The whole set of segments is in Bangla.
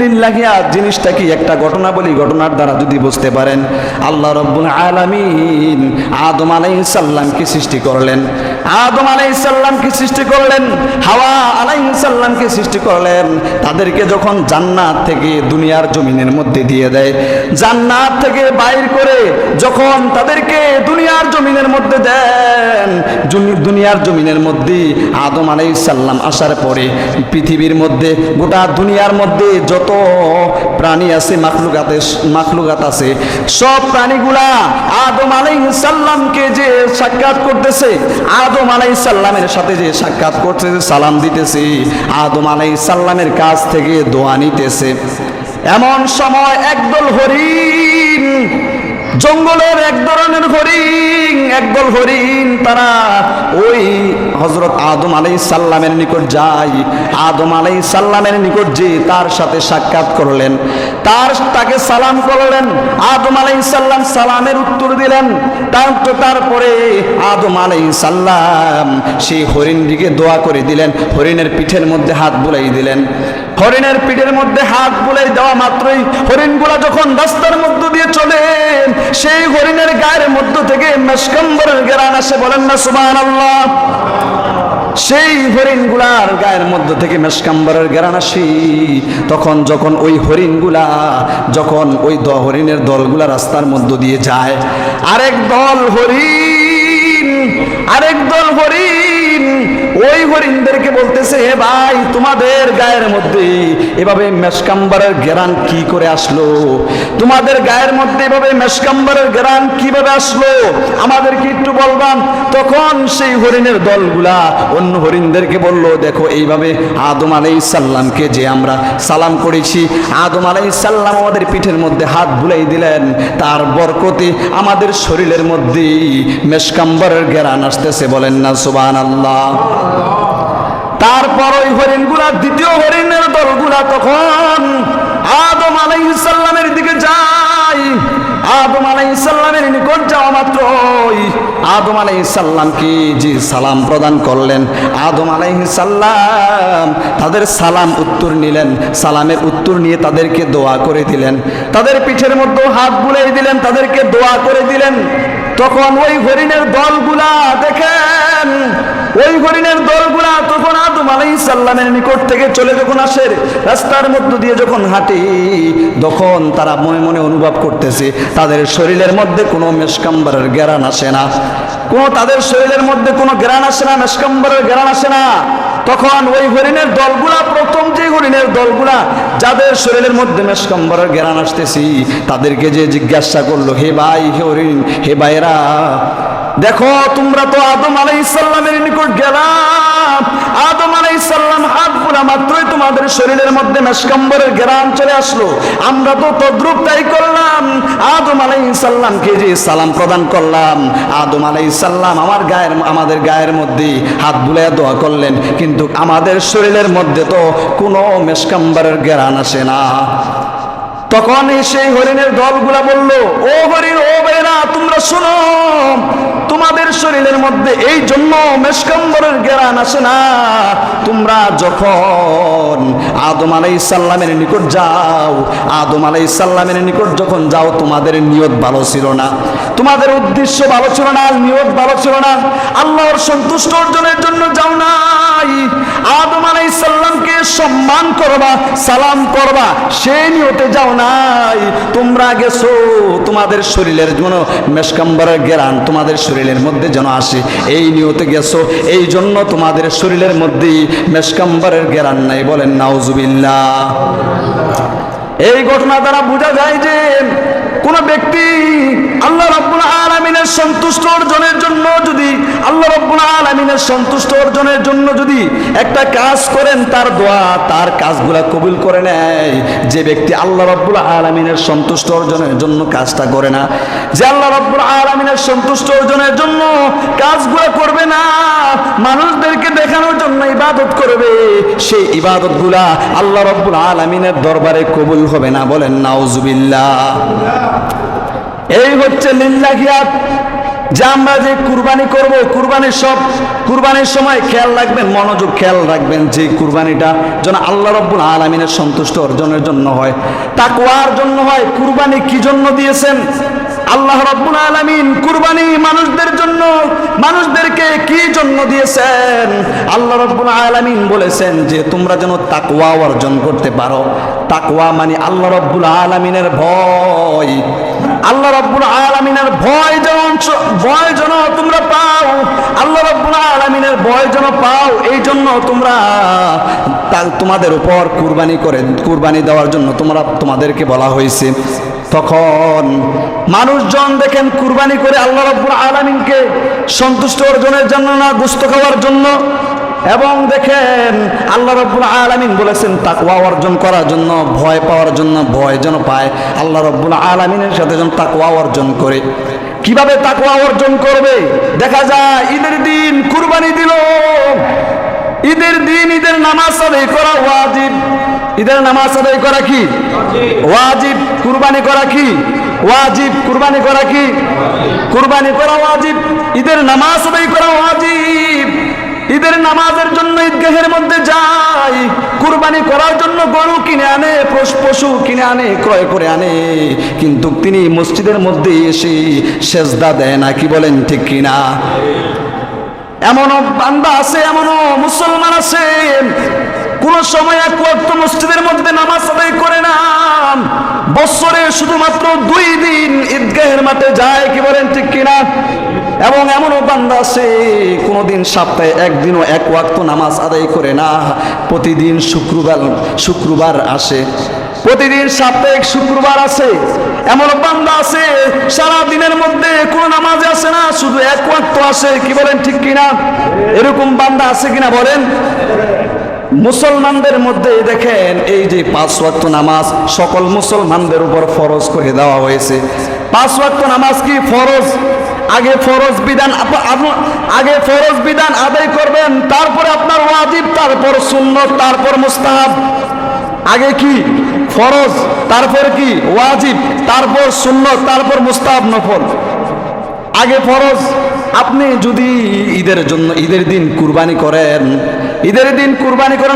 লিল্লাহিয়াত জিনিসটা কি একটা ঘটনা বলি, ঘটনার দ্বারা যদি বুঝতে পারেন। আল্লাহ রাব্বুল আলামিন আদম আলাইহিস সালামকে সৃষ্টি করলেন, আদম আলাইহিস সালামকে সৃষ্টি করলেন, হাওয়া আলাইহিস সালামকে সৃষ্টি করলেন। তাদেরকে যখন জান্নাত থেকে দুনিয়ার জমিনের মধ্যে দিয়ে দেয়, জান্নাত থেকে বাইর করে যখন তাদেরকে দুনিয়ার জমিনের মধ্যে দেন, দুনিয়ার জমিনের মধ্যে আদম আলাইহিস সালাম আসার পরে পৃথিবীর মধ্যে গোটা দুনিয়ার মধ্যে যত প্রাণী আছে, মাখলুকাত আছে, সব প্রাণীগুলা আদম আলাইহিস সালামকে যে সাক্ষাৎ করতেছে, আদম আলাইহিস সালামের সাথে যে সাক্ষাৎ করতেছে, সালাম দিতেছে, আদম আলাইহিস সালামের কাছ থেকে দোয়া নিতেছে। এমন সময় একদল হরিণ, জঙ্গলের এক ধরনের হরিণ, একদল হরিণ, তারা ওই হযরত আদম আলাইহিস সালামের নিকট যায়। আদম আলাইহিস সালামের নিকট যে তার সাথে সাক্ষাৎ করলেন, তাকে সালাম করলেন। আদম আলাইহিস সালাম সালামের উত্তর দিলেন। তারপরে আদম আলাইহিস সালাম সেই হরিণটিকে দোয়া করে দিলেন, হরিণের পিঠের মধ্যে হাত বুলাই দিলেন। হরিণের পিঠের মধ্যে হাত বুলাই দেওয়া মাত্রই হরিণগুলা যখন রাস্তার মধ্য দিয়ে চলে, সেই হরিণের গায়ের মধ্য থেকে মেশকাম্বরের ঘ্রাণ আসে, বলেন না সুবহানাল্লাহ। সেই হরিণগুলার গায়ের মধ্য থেকে মেশকাম্বরের ঘ্রাণ আসে। তখন যখন ওই হরিণগুলা, যখন ওই হরিণের দলগুলা রাস্তার মধ্য দিয়ে যায়, আরেক দল হরিণ ওই হরিণদেরকে বলতেছে, হে ভাই, তোমাদের গায়ের মধ্যে এভাবে মেশকাম্বরের ঘ্রাণ কি করে আসলো? তোমাদের গায়ের মধ্যে এভাবে মেশকাম্বরের ঘ্রাণ কিভাবে আসলো? আমাদেরকে একটু বলবান। তখন সেই হরিণের দলগুলা অন্য হরিণদেরকে বলল, দেখো, এইভাবে আদম আলাইহিস সালামকে যে আমরা সালাম করেছি, আদম আলাইহিস সালাম আমাদের পিঠের মধ্যে হাত বুলাই দিলেন, তার বরকতে আমাদের শরীরের মধ্যে মেশকাম্বরের ঘ্রাণ আসতেছে, বলেন না সুবহানাল্লাহ। তারপর ওই হরিণগুলা, দ্বিতীয় হরিণের দলগুলা তখন আদম আলাইহিস সালামের দিকে যায়। আদম আলাইহিস সালামের নিকট যাওয়া মাত্রই আদম আলাইহিস সালামকে যে সালাম প্রদান করলেন, আদম আলাইহিস সালাম তাদের সালাম উত্তর নিলেন। সালামের উত্তর নিয়ে তাদেরকে দোয়া করে দিলেন, তাদের পিঠের মধ্যে হাত বুলাই দিলেন, তাদেরকে দোয়া করে দিলেন। তখন ওই হরিণের দলগুলা দেখেন, ওই হরিণের দলগুলা তখন আদম আলাইহিস সালামের নিকট থেকে চলে যখন আসে, রাস্তার মধ্য দিয়ে যখন হাঁটে, তখন তারা মনে মনে অনুভব করতেছে তাদের শরীরের মধ্যে কোনো মেশকাম্বরের ঘ্রাণ আসে না, তাদের শরীরের মধ্যে কোনো ঘ্রাণ আসে না, মেশকাম্বরের ঘ্রাণ আসে না। তখন ওই হরিণের দলগুলা, প্রথম যে হরিণের দলগুলা যাদের শরীরের মধ্যে মেশকাম্বরের ঘ্রাণ আসতেছি, তাদেরকে যে জিজ্ঞাসা করলো, হে ভাই, হে হরিণ, হে ভাইরা, দেখো, তোমরা তো আদম আলাইহিস সালামের নিকট গেলাম, আদম আলাইহিস সালাম হাত বুলা মাত্রই তোমাদের শরীরের মধ্যে মেশকাম্বরের ঘ্রাণ চলে আসলো। আমরা তো তদ্রূপ তাই করলাম, আদম আলাইহিস সালামকে যে সালাম প্রদান করলাম, আদম আলাইহিস সালাম আমাদের গায়ের মধ্যে হাত বুলাইয়া দোয়া করলেন, কিন্তু আমাদের শরীরের মধ্যে তো কোনো মেশকাম্বরের ঘ্রাণ আসে না। তখন সেই হরিণের দলগুলা বলল, ও হরিণ, ও ভাইরা, তোমরা শোনো, তোমাদের শরীরের মধ্যে এই জন্য মেশকাম্বরের ঘ্রাণ আসে না, তোমরা যখন আদম আলাইহিস সালামের নিকট যাও, আদম আলাইহিস সালামের নিকট যখন যাও, তোমাদের নিয়ত ভালো ছিল না, তোমাদের উদ্দেশ্য ভালো ছিল না, নিয়ত ভালো ছিল না, আল্লাহর সন্তুষ্ট অর্জনের জন্য যাও নাই, আদম আলাইহিস সালামকে সম্মান করবা, সালাম করবা, সেই নিয়তে যাও নাই, তোমরা গেছো তোমাদের শরীরের জন্য মেশকাম্বরের ঘ্রাণ তোমাদের শরীরের মধ্যে যেন আসে, এই নিয়তে গেছো, এই জন্য তোমাদের শরীরের মধ্যে মেশকাম্বরের ঘ্রাণ নাই, বলেন নাউজুবিল্লাহ। এই ঘটনা দ্বারা বোঝা যায় যে কোন ব্যক্তি আল্লাহ রাব্বুল আলামিনের সন্তুষ্ট অর্জনের জন্য যদি আল্লাহ রাব্বুল আলামিনের সন্তুষ্ট অর্জনের জন্য যদি একটা কাজ করেন, তার দোয়া, তার কাজগুলা কবুল করে নেয়। যে ব্যক্তি আল্লাহ রাব্বুল আলামিনের সন্তুষ্ট অর্জনের জন্য কাজটা করে না, যে আল্লাহ রাব্বুল আলামিনের সন্তুষ্ট অর্জনের জন্য কাজগুলো করবে না, মানুষদেরকে দেখানোর জন্য ইবাদত করবে, সেই ইবাদতগুলা আল্লাহ রাব্বুল আলামিনের দরবারে কবুল হবে না, বলেন নাউজুবিল্লাহ। এই হচ্ছে লিল্লাহিয়াত। যে আমরা যে কুরবানি করব, কুরবানির সময় খেয়াল রাখবেন, মনোযোগ খেয়াল রাখবেন যে কুরবানিটা যেন আল্লাহ রাব্বুল আলামিনের সন্তুষ্ট অর্জনের জন্য হয়, তাকওয়ার জন্য হয়। কুরবানি কি জন্য দিয়েছেন আল্লাহ রাব্বুল আলামিন? কুরবানি মানুষদের জন্য, মানুষদেরকে কি জন্য দিয়েছেন? আল্লাহ রাব্বুল আলামিন বলেছেন যে তোমরা যেন তাকওয়া অর্জন করতে পারো। তাকওয়া মানে আল্লাহ রাব্বুল আলামিনের ভয়। আল্লাহ রাব্বুল আলামিনের ভয় যেন তোমরা পাও, আল্লাহ রাব্বুল আলামিনের ভয় যেন পাও, এই জন্য তোমরা তোমাদের উপর কুরবানি দেওয়ার জন্য তোমাদেরকে বলা হয়েছে। তখন মানুষজন দেখেন কুরবানি করে আল্লাহ রাব্বুল আলামিনকে সন্তুষ্ট অর্জনের জন্য না, গোশত খাওয়ার জন্য। এবং দেখেন আল্লাহ রাব্বুল আলামিন বলেছেন তাকওয়া অর্জন করার জন্য, ভয় পাওয়ার জন্য, ভয় যেন পায় আল্লাহ রাব্বুল আলামিনের সাথে যেন তাকওয়া অর্জন করে। কিভাবে তাকওয়া অর্জন করবে? দেখা যায় ঈদের দিন কুরবানি দিল, ঈদের দিন ঈদের নামাজ আদায় করা ওয়াজিব। ঈদের নামাজ আদায় করা কি ওয়াজিব? কুরবানি করা কি ওয়াজিব? কুরবানি করা কি? কুরবানি করা ওয়াজিব। ঈদের নামাজ আদায় করা ওয়াজিব। ঈদের নামাজের জন্য ঈদগাহের মধ্যে যায়, কুরবানি করার জন্য গরু কিনে আনে, পশু কিনে আনে, ক্রয় করে আনে, কিন্তু তিনি মসজিদের মধ্যে এসে সেজদা দেয় না। কি বলেন ঠিক কিনা? এমনও বান্দা আছে, এমনও মুসলমান আছে কোন সময় এক ওয়াক্ত মসজিদের মধ্যে নামাজ আদায় করে না, বছরে শুধুমাত্র 2 দিন ঈদগাহের মাঠে যায়। কি বলেন ঠিক কিনা? এবং এমনও বান্দা আছে কোনোদিন সপ্তাহে একদিনও এক ওয়াক্ত নামাজ আদায় করে না। প্রতিদিন শুক্রবার আসে, প্রতিদিন সাপ্তাহিক শুক্রবার আছে। এমন বান্দা আছে সারা দিনের মধ্যে কোনো নামাজে আসে না, শুধু এক ওয়াক্ত আসে। কি বলেন ঠিক কিনা? এরকম বান্দা আছে কিনা বলেন? মুসলমানদের মধ্যে দেখেন এই যে 5 ওয়াক্ত নামাজ সকল মুসলমানদের উপর ফরজ করে দেওয়া হয়েছে। 5 ওয়াক্ত নামাজ কি ফরজ? আগে ফরজ বিধান আদায় করবেন, তারপরে আপনার ওয়াজিব, তারপর সুন্নত, তারপর মুস্তাহাব। আগে কি ফরজ, তারপর কি ওয়াজিব, তারপর সুন্নত, তারপর মুস্তাহাব নফল। আগে ফরজ। আপনি যদি ঈদের দিন কুরবানি করেন,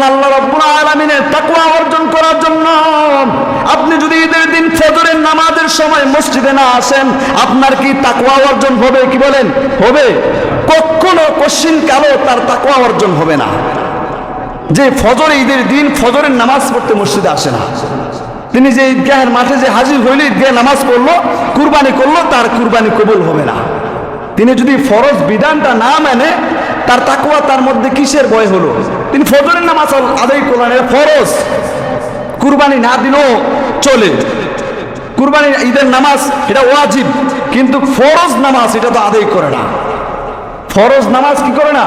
আল্লাহ রাব্বুল আলামিনের তাকওয়া অর্জন করার জন্য, আপনি যদি ঈদের দিন ফজরের নামাজের সময় মসজিদে না আসেন, আপনার কি তাকওয়া অর্জন হবে? কি বলেন হবে? কখনো কোশ্চিন কালো তার তাকওয়া অর্জন হবে না। যে ঈদের দিন ফজরের নামাজ পড়তে মসজিদে আসে না, তিনি যে ঈদগাহের মাঠে যে হাজির হইল, ঈদগাহে নামাজ পড়লো, কুরবানি করলো, তার কুরবানি কবুল হবে না। তিনি যদি ফরজ বিধানটা না মানে, তার তাকওয়া তার মধ্যে কিসের ভয় হলো? তিনি ফজরের নামাজ আদায় করলেন, এটা ফরজ, কুরবানি না দিলেও চলে। কুরবানি ঈদের নামাজ এটা ওয়াজিব, কিন্তু ফরজ নামাজ এটা তো আদায় করে না। ফরজ নামাজ কি করে না?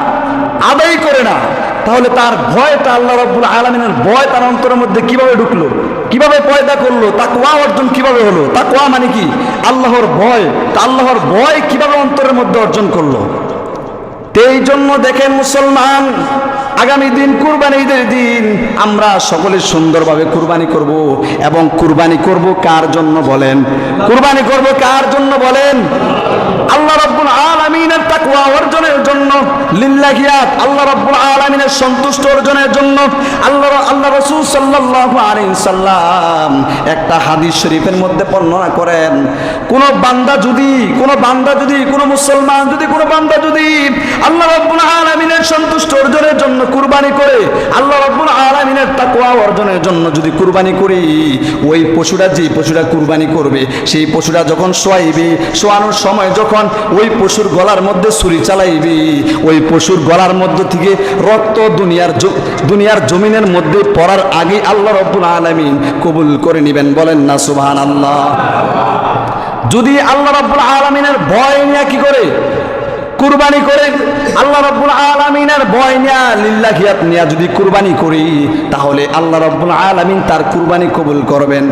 আদায় করে না। তাহলে তার ভয়টা, আল্লাহ রাব্বুল আলামিনের ভয় তার অন্তরের মধ্যে কিভাবে ঢুকলো, কিভাবে পয়দা করলো? তাকওয়া অর্জন কিভাবে হলো? তাকওয়া মানে কি? আল্লাহর ভয়। তা আল্লাহর ভয় কিভাবে অন্তরের মধ্যে অর্জন করলো? এই জন্য দেখেন মুসলমান, আগামী দিন কুরবানি ঈদের দিন আমরা সকলে সুন্দরভাবে কুরবানি করব। এবং কুরবানি করব কার জন্য বলেন? কুরবানি করব কার জন্য বলেন? আল্লাহ রাব্বুল আলামিনের তাকওয়া অর্জনের জন্য, লিল্লাহিয়াত, আল্লাহ রাব্বুল আলামিনের সন্তুষ্ট অর্জনের জন্য। আল্লাহ রাসূল সাল্লাল্লাহু আলাইহি সাল্লাম একটা হাদিস শরীফের মধ্যে বর্ণনা করেন, কোন বান্দা যদি আল্লাহ রাব্বুল আলামিনের সন্তুষ্ট অর্জনের জন্য কুরবানি করে, আল্লাহ রাব্বুল আলামিনের তাকওয়া অর্জনের জন্য যদি কুরবানি করি, ওই যে পশুটা কুরবানি করবে, সেই পশুটা যখন শোয়ানোর সময় যখন ওই পশুর গলার মধ্যে ছুরি চালাইবে, ওই পশুর গলার মধ্য থেকে রক্ত দুনিয়ার জমিনের মধ্যে পড়ার আগে আল্লাহ রাব্বুল আলামিন কবুল করে নেবেন। বলেন না সুবহানাল্লাহ? যদি আল্লাহ রাব্বুল আলামিনের ভয় নিয়ে কি করে কুরবানি করে, আল্লাহ রাব্বুল আলামিনের ভয় নিয়া, লিল্লাহিয়াত নিয়া যদি কুরবানি করি, তাহলে আল্লাহ রাব্বুল আলামিন তার কুরবানি কবুল করবেন।